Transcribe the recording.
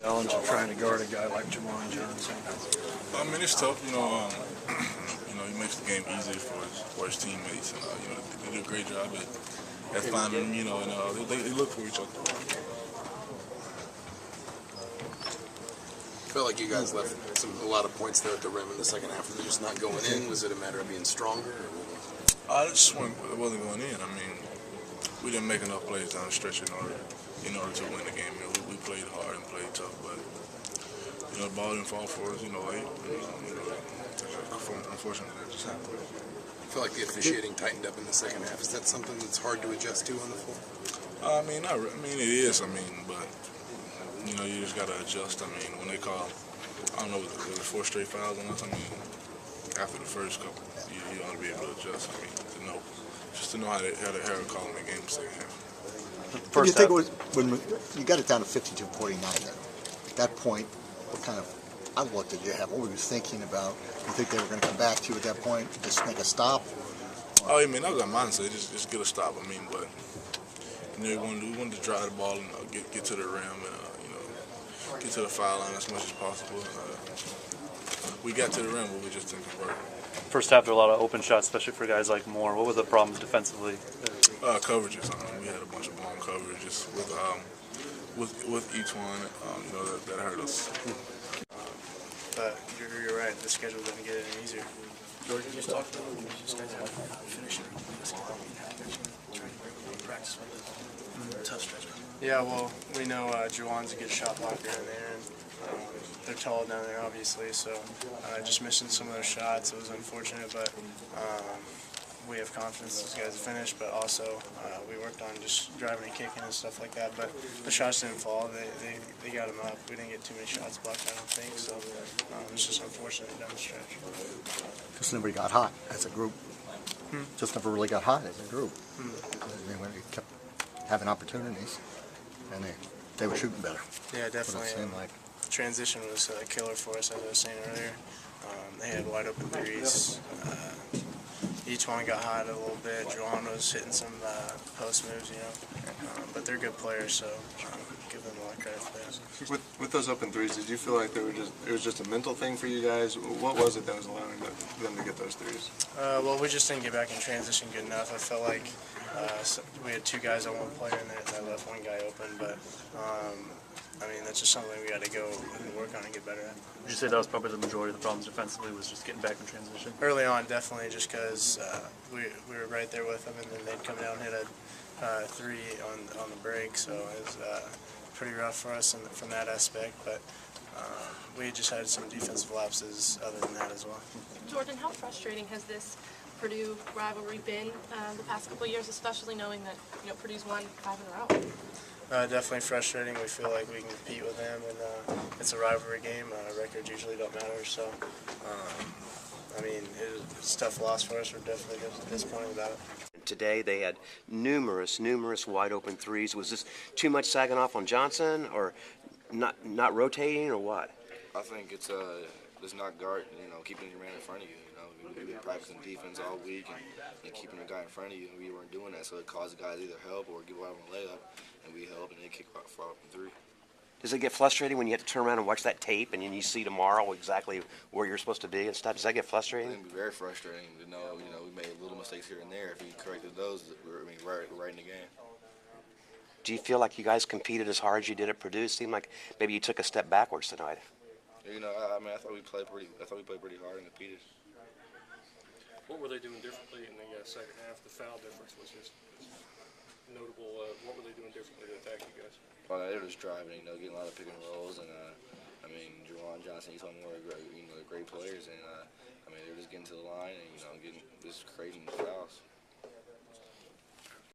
Challenge of trying to guard a guy like Juwan Johnson. I mean, it's tough. He makes the game easier for his teammates, and they do a great job at finding him. And they look for each other. I felt like you guys left a lot of points there at the rim in the second half. Were they just not going in? Was it a matter of being stronger? It just wasn't going in. I mean, we didn't make enough plays down the stretch in order to win the game. We played hard and played tough, but the ball didn't fall for us. Late. Unfortunately, that just happened. I feel like the officiating tightened up in the second half. Is that something that's hard to adjust to on the floor? It is. But you just gotta adjust. When they call, I don't know, was it 4 straight fouls on us? After the first couple, you ought to be able to adjust. To know how to call in the game second half. What do you think it was when you got it down to 52-49? At that point, what kind of outlook did you have? What were you thinking about? You think they were going to come back to you at that point, just make a stop? That was our mindset, just get a stop. But we wanted to drive the ball and get to the rim and get to the foul line as much as possible. We got to the rim, but we just didn't convert. First half, there were a lot of open shots, especially for guys like Moore. What were the problems defensively? Coverages. We had a bunch of blown coverages with each one. That hurt us. But you're right. The schedule didn't get any easier. George, you just talked about you just guys have to finish it. Practice with the tough stretch. Yeah, well, we know Juwan's a good shot blocker in there. They're tall down there, obviously, so just missing some of those shots. It was unfortunate, but we have confidence these guys finish. But also, we worked on just driving and kicking and stuff like that. But the shots didn't fall. They got them up. We didn't get too many shots blocked, I don't think. So it's just unfortunate down the stretch. Just never got hot as a group. Just never really got hot as a group. They kept having opportunities, and they were shooting better. Yeah, definitely. It seemed like. Transition was a killer for us, as I was saying earlier. They had wide open threes. Each one got hot a little bit. Juwan was hitting some post moves, but they're good players, so give them a lot of credit for that. With those open threes, did you feel like it was just a mental thing for you guys? What was it that was allowing them to get those threes? Well, we just didn't get back in transition good enough. I felt like we had 2 guys on 1 player, and that left 1 guy open, but that's just something we got to go and work on and get better at. Would you say that was probably the majority of the problems defensively, was just getting back in transition? Early on, definitely, just because we were right there with them, and then they'd come down and hit a 3 on the break, so it was pretty rough for us from that aspect, but we just had some defensive lapses other than that as well. Jordan, how frustrating has this Purdue rivalry been the past couple of years, especially knowing that Purdue's won 5 in a row? Definitely frustrating. We feel like we can compete with them, and it's a rivalry game. Records usually don't matter, so it's a tough loss for us. We're definitely disappointed about it. Today they had numerous wide open threes. Was this too much sagging off on Johnson, or not rotating, or what? I think it's not guard, keeping your man in front of you. We've been practicing defense all week and keeping the guy in front of you, and we weren't doing that, so it caused the guys either help or give out a layup, and we helped, and they kick far up from 3. Does it get frustrating when you have to turn around and watch that tape, and then you see tomorrow exactly where you're supposed to be and stuff? Does that get frustrating? It can be very frustrating to know, we made little mistakes here and there. If we corrected those, we're right in the game. Do you feel like you guys competed as hard as you did at Purdue? It seemed like maybe you took a step backwards tonight. I thought we played pretty hard and competed. What were they doing differently in the second half? The foul difference was just notable. What were they doing differently to attack you guys? Well, they were just driving, getting a lot of pick and rolls, and Juwan Johnson, he's one of the great players, and they were just getting to the line and just creating fouls.